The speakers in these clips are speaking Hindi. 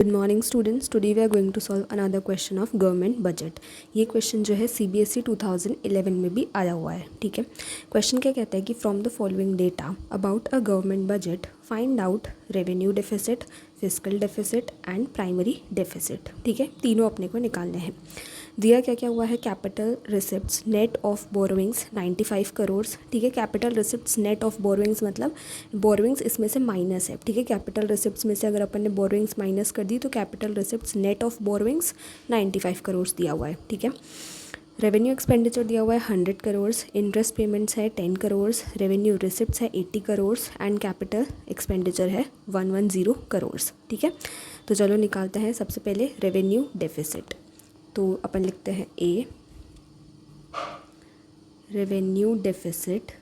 Good morning students, today we are going to solve another question of government budget. ये क्वेश्चन जो है सीबीएसई 2011 में भी आया हुआ है। ठीक है, क्वेश्चन क्या कहता है कि from the following data about a government budget find out revenue deficit, fiscal deficit and primary deficit. ठीक है, तीनों अपने को निकालने हैं। दिया क्या क्या हुआ है, capital receipts net of borrowings 95 crore. ठीक है, capital receipts net of borrowings मतलब बोरोइंग्स इसमें से माइनस है। ठीक है, कैपिटल रिसिप्ट्स में से अगर अपन ने बोरोइंग्स माइनस कर दी तो capital receipts net of borrowings 95 crore दिया हुआ है। ठीक है, रेवेन्यू एक्सपेंडिचर दिया हुआ है 100 करोड़, इंटरेस्ट पेमेंट्स है 10 करोड़, रेवेन्यू रिसिप्ट्स है 80 करोड़ एंड कैपिटल एक्सपेंडिचर है 110 करोड़। ठीक है, तो चलो निकालते हैं। सबसे पहले रेवेन्यू डेफिसिट, तो अपन लिखते हैं A, revenue deficit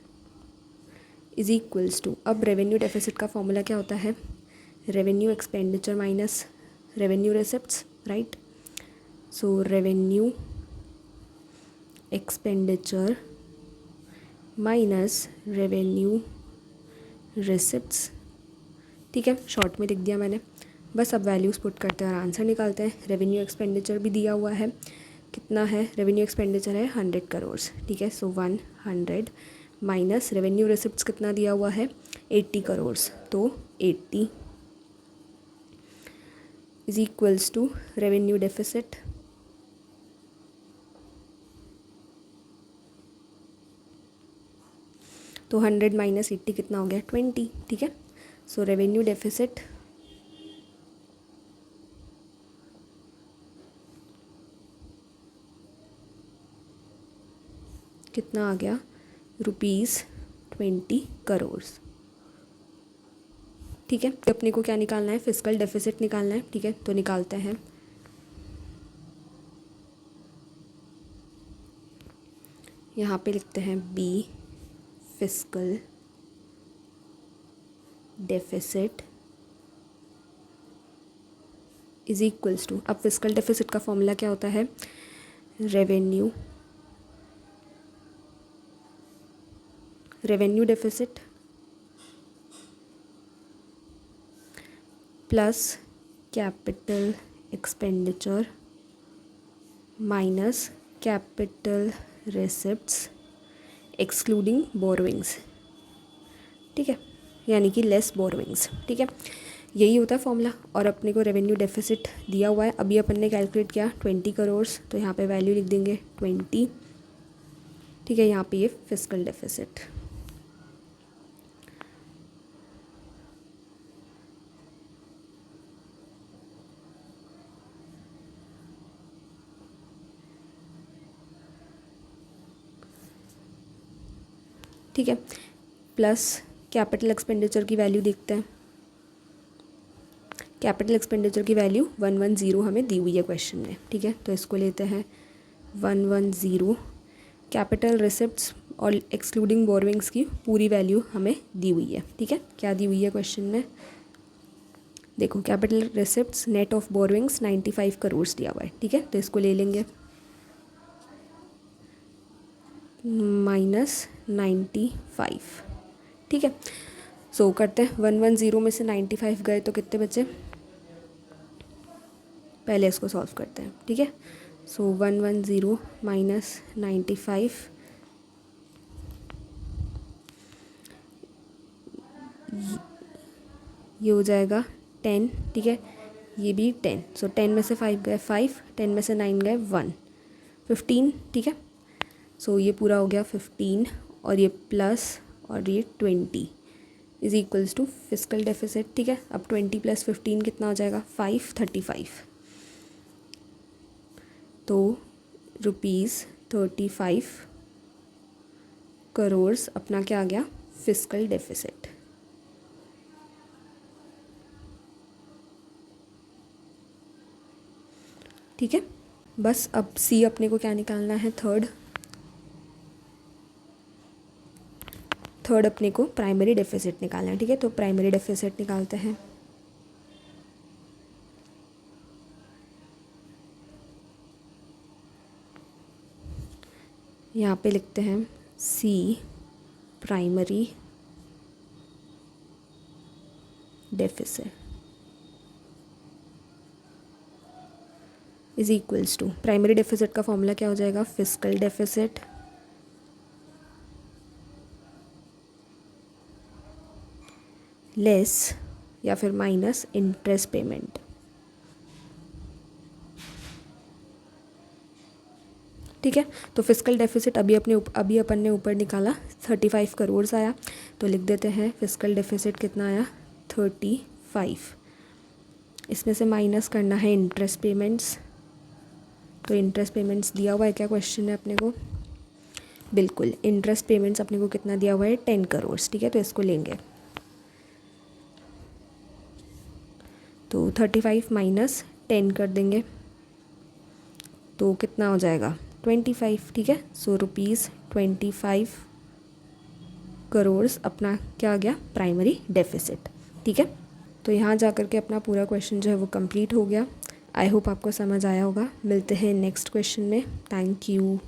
is equals to, अब रेवेन्यू डेफिसिट का फॉर्मूला क्या होता है, revenue expenditure minus revenue receipts, right. So revenue expenditure minus revenue receipts. ठीक है, शॉर्ट में लिख दिया मैंने। बस अब वैल्यूज़ पुट करते हैं और आंसर निकालते हैं। रेवेन्यू एक्सपेंडिचर भी दिया हुआ है, कितना है, रेवेन्यू एक्सपेंडिचर है 100 करोड़। ठीक है, सो 100 माइनस रेवेन्यू रिसिप्ट्स कितना दिया हुआ है 80 करोड़, तो 80 is equals to revenue deficit तो 100 माइनस 80 कितना हो गया 20। ठीक है, सो रेवेन्यू डेफिसिट कितना आ गया, ₹20 करोड़। ठीक है, अपने को क्या निकालना है, फिस्कल डेफिसिट निकालना है। ठीक है, तो निकालते हैं। यहाँ पे लिखते हैं B, fiscal deficit is equals to, अब फिस्कल डेफिसिट का फॉर्मूला क्या होता है, revenue deficit plus capital expenditure minus capital receipts excluding borrowings. ठीक है, यानी कि लेस बोरोइंग्स। ठीक है, यही होता है फॉर्मूला। और अपने को रेवेन्यू डेफिसिट दिया हुआ है, अभी अपन ने कैलकुलेट किया 20 करोड़, तो यहाँ पे वैल्यू लिख देंगे 20। ठीक है, यहाँ पे ये फिस्कल डेफिसिट। ठीक है, प्लस कैपिटल एक्सपेंडिचर की वैल्यू देखते हैं। कैपिटल एक्सपेंडिचर की वैल्यू 110 हमें दी हुई है क्वेश्चन में। ठीक है, तो इसको लेते हैं 110। कैपिटल रिसिप्ट्स और एक्सक्लूडिंग बोरोइंग्स की पूरी वैल्यू हमें दी हुई है। ठीक है, क्या दी हुई है क्वेश्चन में, देखो capital receipts net of borrowings 95 crore दिया हुआ है। ठीक है, तो इसको ले लेंगे -95। ठीक है, सो करते हैं 110 में से 95 गए तो कितने बचे, पहले इसको सॉल्व करते हैं। ठीक है, सो 110 माइनस 95, ये हो जाएगा 10। ठीक है, ये भी 10, सो 10 में से 5 गए 5, 10 में से 9 गए 1, 15। ठीक है, सो ये पूरा हो गया 15 और ये प्लस और ये 20 is equals to fiscal deficit. ठीक है, अब 20 प्लस 15 कितना हो जाएगा 535, तो ₹35 करोड़ अपना क्या आ गया, फिस्कल डेफिसिट। ठीक है, बस अब सी अपने को क्या निकालना है, थर्ड अपने को प्राइमरी डेफिसिट निकालना है। ठीक है, तो प्राइमरी डेफिसिट निकालते हैं। यहाँ पे लिखते हैं C, primary deficit. Is equals to, primary deficit का फॉर्मूला क्या हो जाएगा, फिस्कल डेफिसिट लेस या फिर माइनस इंटरेस्ट पेमेंट। ठीक है, तो फिस्कल डेफिसिट अभी अपन ने ऊपर निकाला 35 करोड़ आया, तो लिख देते हैं फिस्कल डेफिसिट कितना आया 35। इसमें से माइनस करना है इंटरेस्ट पेमेंट्स, तो इंटरेस्ट पेमेंट्स दिया हुआ है क्या क्वेश्चन में अपने को, बिल्कुल इंटरेस्ट पेमेंट्स अपने को कितना दिया हुआ है 10 करोड़। ठीक है, तो इसको लेंगे, तो 35 माइनस 10 कर देंगे तो कितना हो जाएगा 25। ठीक है, सो ₹25 करोड़ अपना क्या आ गया, प्राइमरी डेफिसिट। ठीक है, तो यहाँ जा कर के अपना पूरा क्वेश्चन जो है वो कंप्लीट हो गया। आई होप आपको समझ आया होगा। मिलते हैं नेक्स्ट क्वेश्चन में। Thank you.